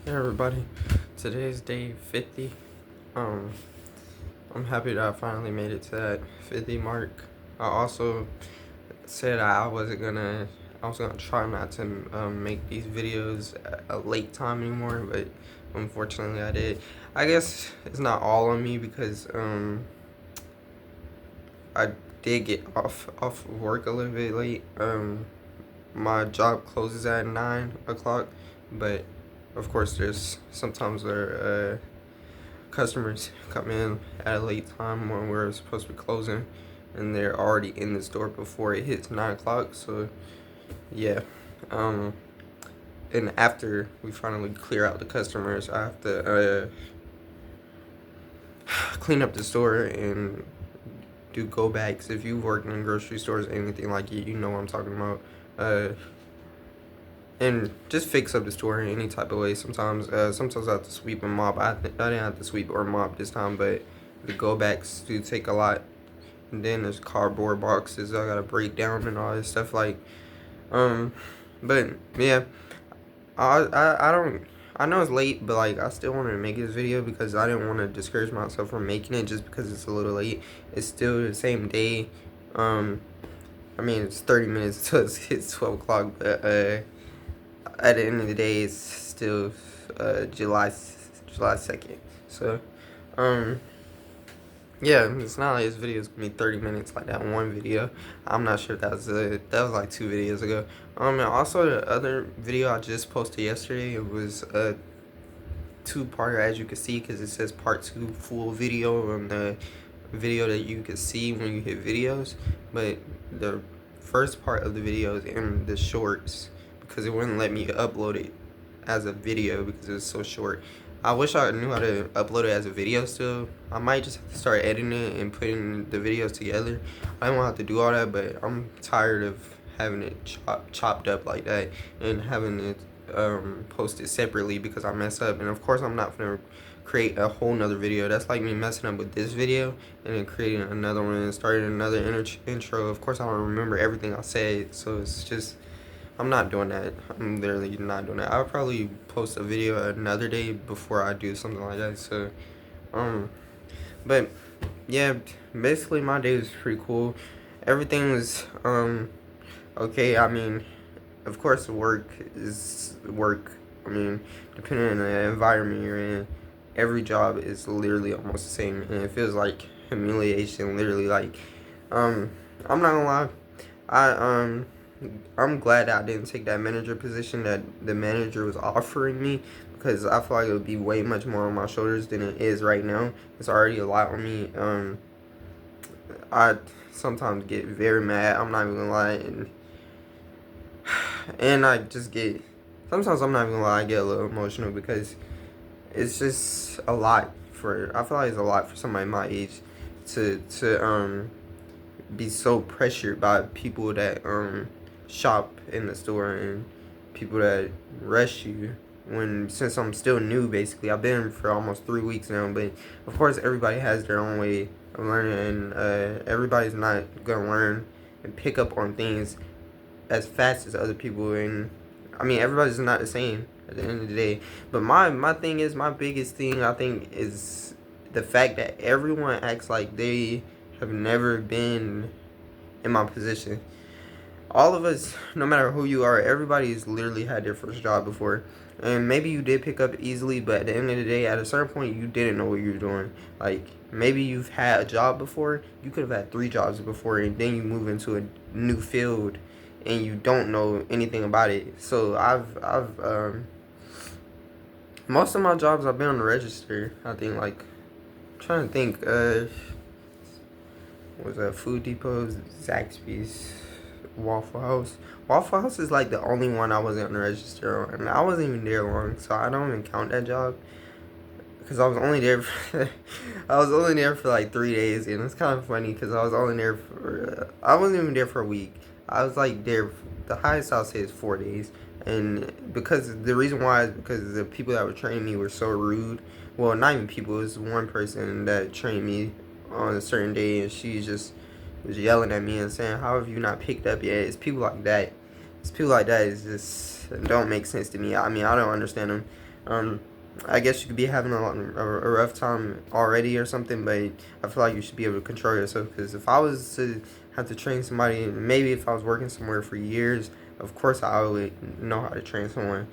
Hey everybody, today's day 50. Um, I'm happy that I finally made it to that 50 mark. I also said I was gonna try not to make these videos at a late time anymore, but unfortunately I did. I guess it's not all on me because I did get off of work a little bit late. My job closes at 9 o'clock, but of course there's sometimes where customers come in at a late time when we're supposed to be closing, and they're already in the store before it hits 9 o'clock. So yeah, um, and after we finally clear out the customers, I have to clean up the store and do go backs. If you've worked in grocery stores, anything like it, you know what I'm talking about. And just fix up the store in any type of way. Sometimes I have to sweep and mop. I didn't have to sweep or mop this time, but the go backs do take a lot. And then there's cardboard boxes I gotta break down and all this stuff. Um, but yeah, I don't. I know it's late, but I still wanted to make this video because I didn't want to discourage myself from making it just because it's a little late. It's still the same day. Um, I mean it's 30 minutes until it's 12 o'clock, but at the end of the day, it's still July 2nd. So, um, yeah, it's not like this video is gonna be 30 minutes like that one video. I'm not sure if that was like 2 videos ago. And also the other video I just posted yesterday, it was a two-parter, as you can see, because it says part 2 full video on the video that you can see when you hit videos, but the first part of the video is in the shorts because it wouldn't let me upload it as a video because it was so short. I wish I knew how to upload it as a video still. I might just have to start editing it and putting the videos together. I don't have to do all that, but I'm tired of having it chopped up like that and having it posted separately because I mess up. And of course I'm not gonna create a whole nother video. That's like me messing up with this video and then creating another one and starting another intro. Of course I don't remember everything I said, so it's just, I'm not doing that. I'm literally not doing that. I'll probably post a video another day before I do something like that. So but yeah, basically my day was pretty cool. Everything was okay. I mean, of course work is work. I mean, depending on the environment you're in, every job is literally almost the same, and it feels like humiliation. Literally, um, I'm not gonna lie, I I'm glad that I didn't take that manager position that the manager was offering me because I feel like it would be way much more on my shoulders than it is right now. It's already a lot on me. I sometimes get very mad. I'm not even gonna lie, and I just get, sometimes I'm not even gonna lie, I get a little emotional because it's just a lot I feel like it's a lot for somebody my age to be so pressured by people that shop in the store and people that rush you when, since I'm still new. Basically I've been for almost 3 weeks now, but of course everybody has their own way of learning, and everybody's not gonna learn and pick up on things as fast as other people. And I mean everybody's not the same at the end of the day. But my thing is, my biggest thing I think is the fact that everyone acts like they have never been in my position. All of us, no matter who you are, everybody's literally had their first job before. And maybe you did pick up easily, but at the end of the day, at a certain point, you didn't know what you were doing. Like, maybe you've had a job before, you could have had 3 jobs before, and then you move into a new field and you don't know anything about it. So I've most of my jobs I've been on the register. I think, like, I'm trying to think, was that Food Depot, Zaxby's, Waffle House. Waffle House is like the only one I wasn't on the register on, and I wasn't even there long, so I don't even count that job because I was only there for I was only there for like 3 days, and it's kind of funny because I was only there for I wasn't even there for a week. I was like there. The highest I'll say is 4 days, and because the reason why is because the people that were training me were so rude. Well, not even people. It was one person that trained me on a certain day, and she just was yelling at me and saying, "How have you not picked up yet?" It's people like that. It's people like that is just don't make sense to me. I mean, I don't understand them. Um, I guess you could be having a rough time already or something, but I feel like you should be able to control yourself. Because if I was to have to train somebody, maybe if I was working somewhere for years, of course I would know how to train someone,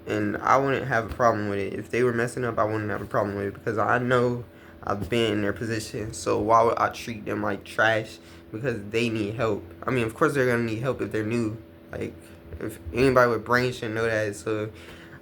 and I wouldn't have a problem with it. If they were messing up, I wouldn't have a problem with it because I know I've been in their position. So why would I treat them like trash because they need help? I mean, of course they're gonna need help if they're new. Like, if anybody with brains should know that. So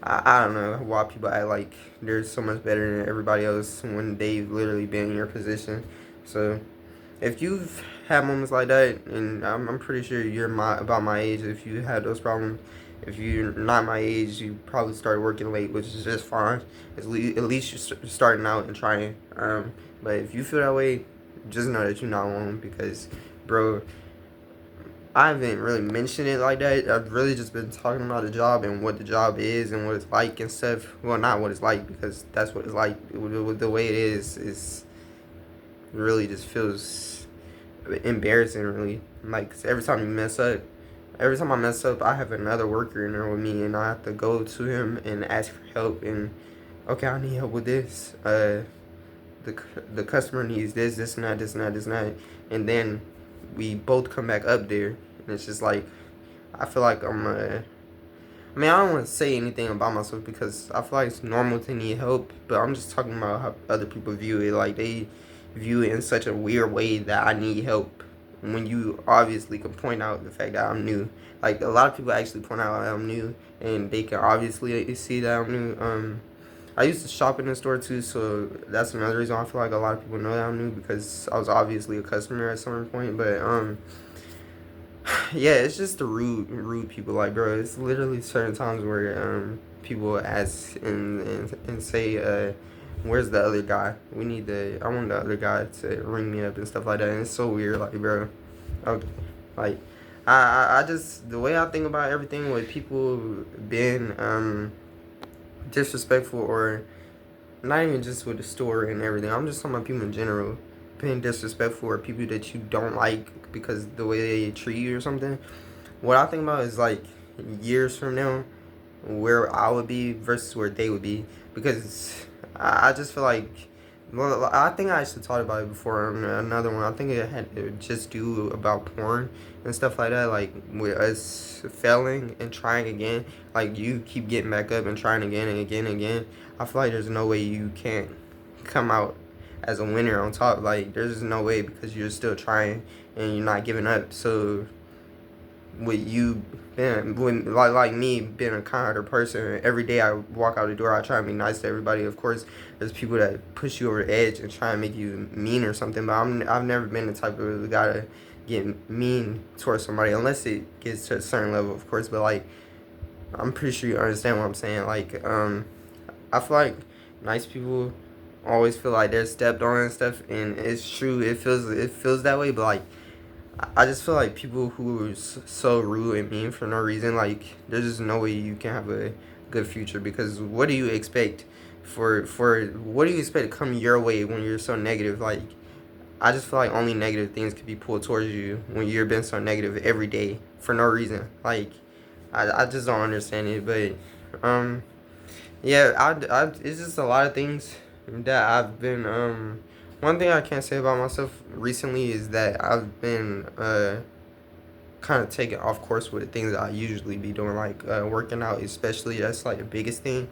I don't know why people act like they're so much better than everybody else when they've literally been in your position. So if you've had moments like that, and I'm pretty sure you're about my age, if you had those problems, if you're not my age, you probably started working late, which is just fine. At least you're starting out and trying. But if you feel that way, just know that you're not alone because, bro, I haven't really mentioned it like that. I've really just been talking about the job and what the job is and what it's like and stuff. Well, not what it's like because that's what it's like. The way it is really just feels embarrassing, really. Like, 'cause every time I mess up, I have another worker in there with me, and I have to go to him and ask for help. And okay, I need help with this. The customer needs this and that, this and that, this and that, and then we both come back up there, and it's just like I feel like I mean, I don't want to say anything about myself because I feel like it's normal to need help, but I'm just talking about how other people view it. Like, they view it in such a weird way that I need help when you obviously can point out the fact that I'm new. Like, a lot of people actually point out that I'm new, and they can obviously see that I'm new. I used to shop in the store too, so that's another reason I feel like a lot of people know that I'm new because I was obviously a customer at some point. But yeah, it's just the rude people. Like, bro, it's literally certain times where people ask and say where's the other guy? I want the other guy to ring me up and stuff like that. And it's so weird, like, bro. Okay, like, I just, the way I think about everything with people being disrespectful, or not even just with the store and everything. I'm just talking about people in general being disrespectful, or people that you don't like because the way they treat you or something. What I think about is like years from now, where I would be versus where they would be, because I just feel like, well, I think I actually talked about it before on another one. I think it had to just do about porn and stuff like that. Like, with us failing and trying again, like, you keep getting back up and trying again and again and again. I feel like there's no way you can't come out as a winner on top. Like, there's no way because you're still trying and you're not giving up. So with you being, when like me being a kind-hearted person, every day I walk out the door, I try and be nice to everybody. Of course, there's people that push you over the edge and try and make you mean or something, but I've never been the type of guy to get mean towards somebody unless it gets to a certain level, of course. But like, I'm pretty sure you understand what I'm saying. Like, I feel like nice people always feel like they're stepped on and stuff, and it's true. It feels that way, but like, I just feel like people who are so rude and mean for no reason, like, there's just no way you can have a good future, because what do you expect for what do you expect to come your way when you're so negative? Like, I just feel like only negative things could be pulled towards you when you're being so negative every day for no reason. Like, I just don't understand it, but yeah, it's just a lot of things that I've been one thing I can't say about myself recently is that I've been kind of taken off course with the things that I usually be doing, like working out, especially. That's like the biggest thing.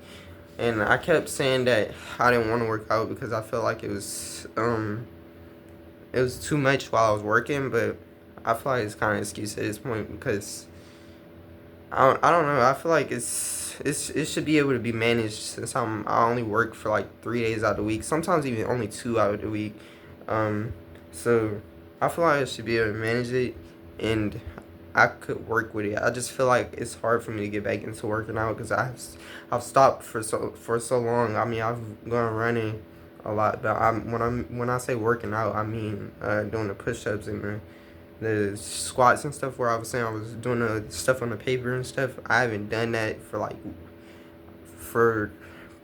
And I kept saying that I didn't want to work out because I felt like it was too much while I was working, but I feel like it's kind of an excuse at this point because I don't know. I feel like it should be able to be managed since I only work for like 3 days out of the week, sometimes even only 2 out of the week. Um, so I feel like I should be able to manage it, and I could work with it. I just feel like it's hard for me to get back into working out because I've stopped for so long. I mean, I've gone running a lot, but when I say working out, I mean doing the push-ups and the squats and stuff, where I was saying I was doing the stuff on the paper and stuff. I haven't done that for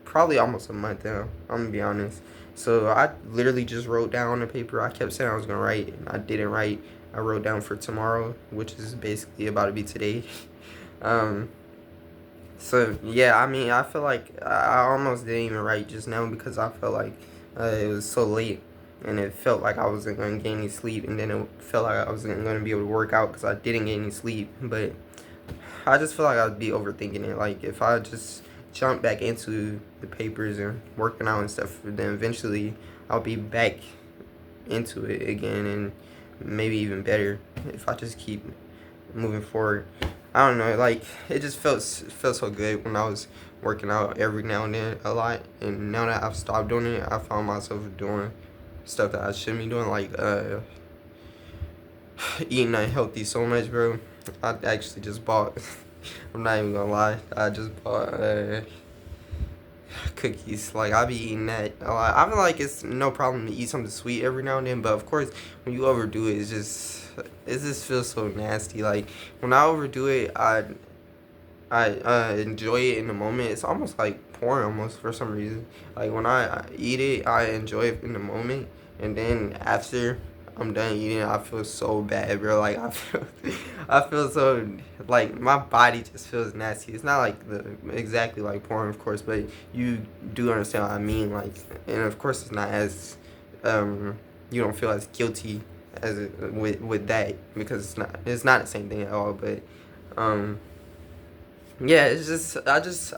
probably almost a month now. I'm gonna be honest. So I literally just wrote down on the paper. I kept saying I was gonna write, and I didn't write. I wrote down for tomorrow, which is basically about to be today. Um, So yeah, I mean, I feel like I almost didn't even write just now because I felt like it was so late, and it felt like I wasn't going to get any sleep, and then it felt like I wasn't going to be able to work out because I didn't get any sleep. But I just feel like I'd be overthinking it. Like if I just jump back into the papers and working out and stuff, then eventually I'll be back into it again, and maybe even better if I just keep moving forward. I don't know, like it just felt so good when I was working out every now and then a lot, and now that I've stopped doing it, I found myself doing stuff that I shouldn't be doing, like eating unhealthy so much, bro. I actually just bought. I'm not even gonna lie. I just bought cookies. Like I be eating that a lot. I feel like it's no problem to eat something sweet every now and then, but of course when you overdo it, it just feels so nasty. Like when I overdo it, I enjoy it in the moment. It's almost like porn, almost for some reason. Like when I eat it, I enjoy it in the moment, and then after I'm done eating, I feel so bad, bro. Like I feel so like my body just feels nasty. It's not like the exactly like porn, of course, but you do understand what I mean. Like, and of course, it's not as you don't feel as guilty as with that because it's not the same thing at all. But um yeah, it's just I just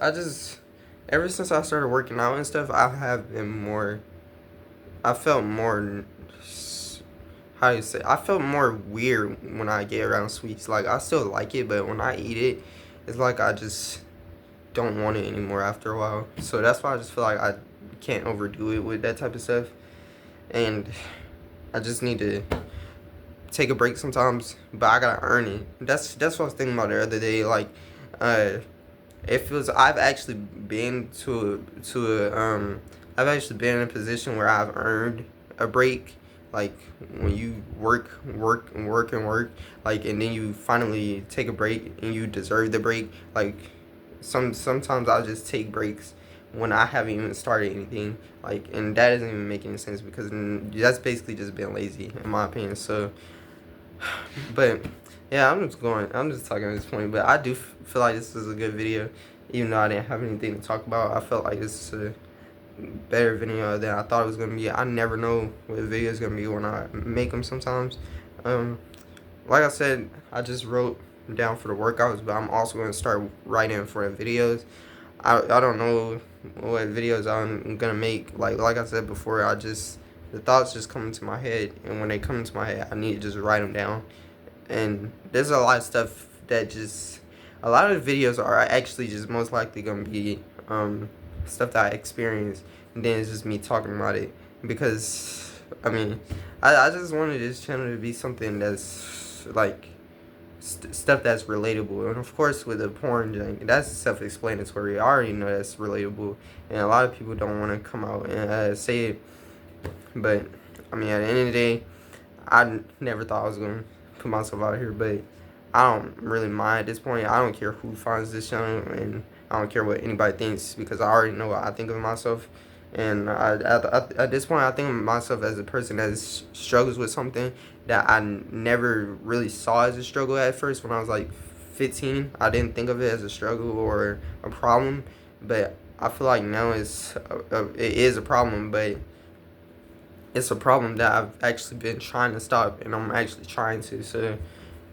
ever since I started working out and stuff, I have been more. I felt more. How do you say? I felt more weird when I get around sweets. Like I still like it, but when I eat it, it's like I just don't want it anymore after a while. So that's why I just feel like I can't overdo it with that type of stuff, and I just need to take a break sometimes. But I gotta earn it. That's what I was thinking about the other day. Like, uh, it feels I've actually been I've actually been in a position where I've earned a break. Like when you work, like, and then you finally take a break and you deserve the break. Like sometimes I'll just take breaks when I haven't even started anything. Like, and that doesn't even make any sense because that's basically just being lazy in my opinion. So but yeah, I'm just talking at this point. But I do feel like this was a good video, even though I didn't have anything to talk about. I felt like this is a better video than I thought it was gonna be. I never know what the video is gonna be when I make them sometimes. Um, like I said, I just wrote down for the workouts, but I'm also gonna start writing for the videos. I don't know what videos I'm gonna make. Like I said before, the thoughts just come into my head, and when they come into my head, I need to just write them down. And there's a lot of stuff that just a lot of the videos are actually just most likely gonna be stuff that I experienced, and then it's just me talking about it because I mean I just wanted this channel to be something that's like stuff that's relatable, and of course with the porn thing, that's self-explanatory. I already know that's relatable, and a lot of people don't want to come out and say it, but I mean at the end of the day, I never thought I was gonna put myself out here, but I don't really mind at this point. I don't care who finds this channel, and I don't care what anybody thinks because I already know what I think of myself. And at this point, I think of myself as a person that struggles with something that I never really saw as a struggle at first. When I was like 15, I didn't think of it as a struggle or a problem, but I feel like now it is a problem, but it's a problem that I've actually been trying to stop, and I'm actually trying to. So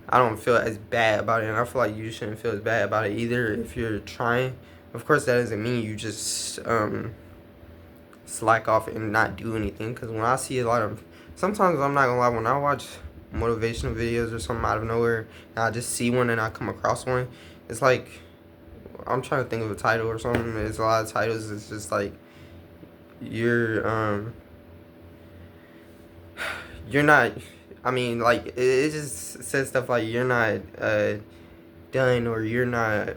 I don't feel as bad about it, and I feel like you shouldn't feel as bad about it either if you're trying. Of course, that doesn't mean you just slack off and not do anything. Because when I see a lot of, sometimes I'm not gonna lie, when I watch motivational videos or something out of nowhere, and I just see one and I come across one, it's like I'm trying to think of a title or something. There's a lot of titles. It's just like you're you're not. I mean, like it just says stuff like you're not done, or you're not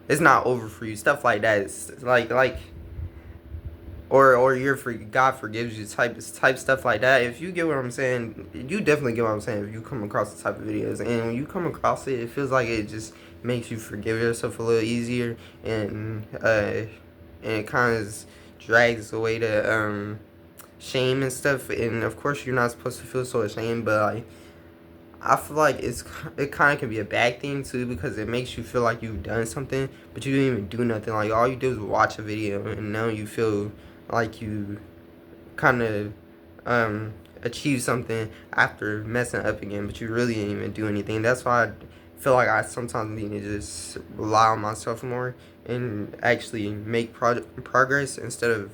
it's not over for you, stuff like that. It's like or you're for God forgives you type stuff like that. If you get what I'm saying, you definitely get what I'm saying. If you come across the type of videos, and when you come across it, it feels like it just makes you forgive yourself a little easier, and it kind of drags away the shame and stuff. And of course, you're not supposed to feel so ashamed, but like I feel like it kind of can be a bad thing too, because it makes you feel like you've done something, but you didn't even do nothing. Like all you did was watch a video, and now you feel like you kind of achieve something after messing up again, but you really didn't even do anything. That's why I feel like I sometimes need to just rely on myself more and actually make progress instead of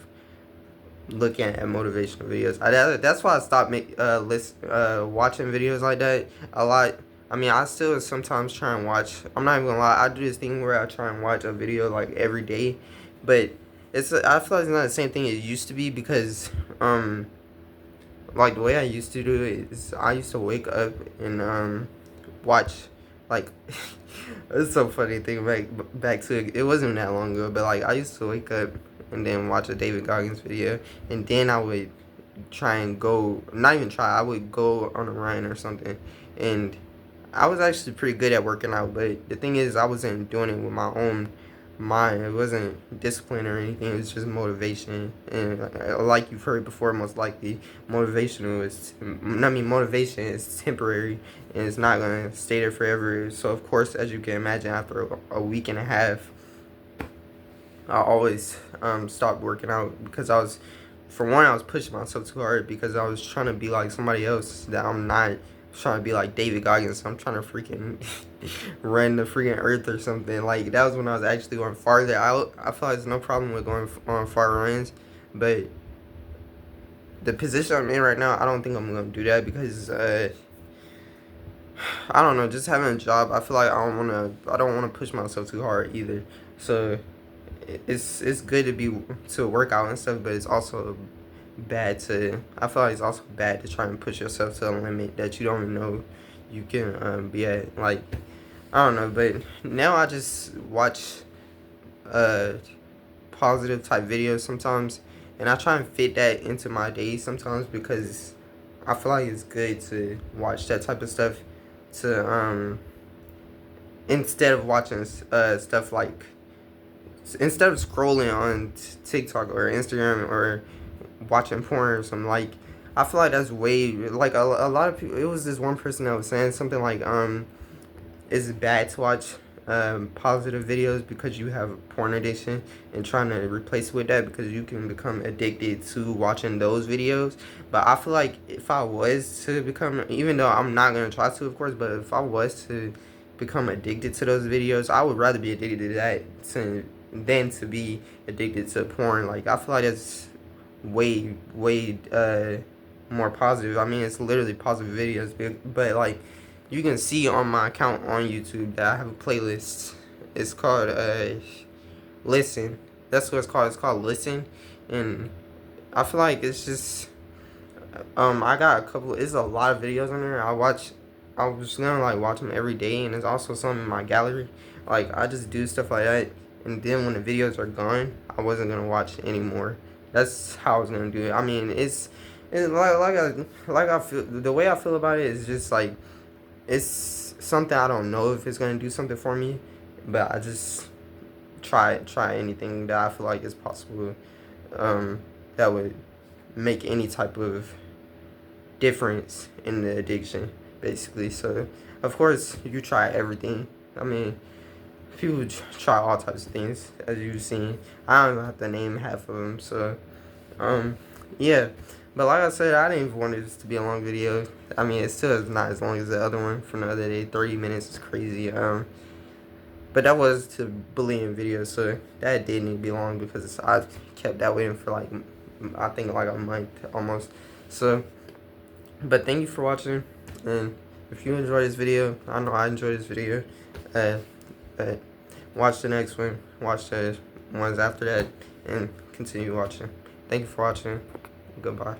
looking at motivational videos. That's why I stopped watching videos like that a lot. I mean, I still sometimes try and watch. I'm not even gonna lie. I do this thing where I try and watch a video like every day, but I feel like it's not the same thing it used to be, because like the way I used to do it is I used to wake up and watch, like it's so funny thinking back to it. It wasn't that long ago, but like I used to wake up and then watch a David Goggins video, and then I would try and go, not even try, I would go on a run or something. And I was actually pretty good at working out, but the thing is I wasn't doing it with my own mind. It wasn't discipline or anything. It was just motivation. And like you've heard before, most likely motivation is temporary, and it's not gonna stay there forever. So of course, as you can imagine, after a week and a half, I always stopped working out, because for one, I was pushing myself too hard, because I was trying to be like somebody else that I'm not. Trying to be like David Goggins. I'm trying to freaking run the freaking earth or something. Like, that was when I was actually going farther out. I feel like there's no problem with going on far runs, but the position I'm in right now, I don't think I'm gonna do that, because I don't know, just having a job, I feel like I don't wanna push myself too hard either. So it's good to work out and stuff, but it's also I feel like it's also bad to try and push yourself to a limit that you don't even know you can be at. Like, I don't know, but now I just watch positive type videos sometimes, and I try and fit that into my day sometimes, because I feel like it's good to watch that type of stuff to instead of watching stuff like, instead of scrolling on TikTok or Instagram or watching porn or something. Like, I feel like that's way, like a lot of people. It was this one person that was saying something like, it's bad to watch positive videos because you have porn addiction, and trying to replace with that, because you can become addicted to watching those videos. But I feel like if I was to become, even though I'm not gonna try to, of course, but if I was to become addicted to those videos, I would rather be addicted to that than to be addicted to porn. Like, I feel like that's way more positive. I mean, it's literally positive videos, but like, you can see on my account on YouTube that I have a playlist. It's called Listen. That's what it's called. It's called Listen, and I feel like it's just I got a couple. It's a lot of videos on there. I was gonna like watch them every day, and there's also some in my gallery. Like, I just do stuff like that, and then when the videos are gone, I wasn't gonna watch anymore. That's how I was gonna do it. I mean, it's I feel, the way I feel about it is just like, it's something I don't know if it's gonna do something for me, but I just try anything that I feel like is possible, that would make any type of difference in the addiction, basically. So of course you try everything. I mean, people try all types of things, as you've seen. I don't even have to name half of them. So yeah, but like I said, I didn't even want this to be a long video. I mean, it still is not as long as the other one from the other day. 30 minutes is crazy. But that was to bullying video, so that did need to be long, because I kept that waiting for like, I think like a month almost. So, but thank you for watching, and if you enjoyed this video, I know I enjoyed this video. Watch the next one, watch the ones after that, and continue watching. Thank you for watching. Goodbye.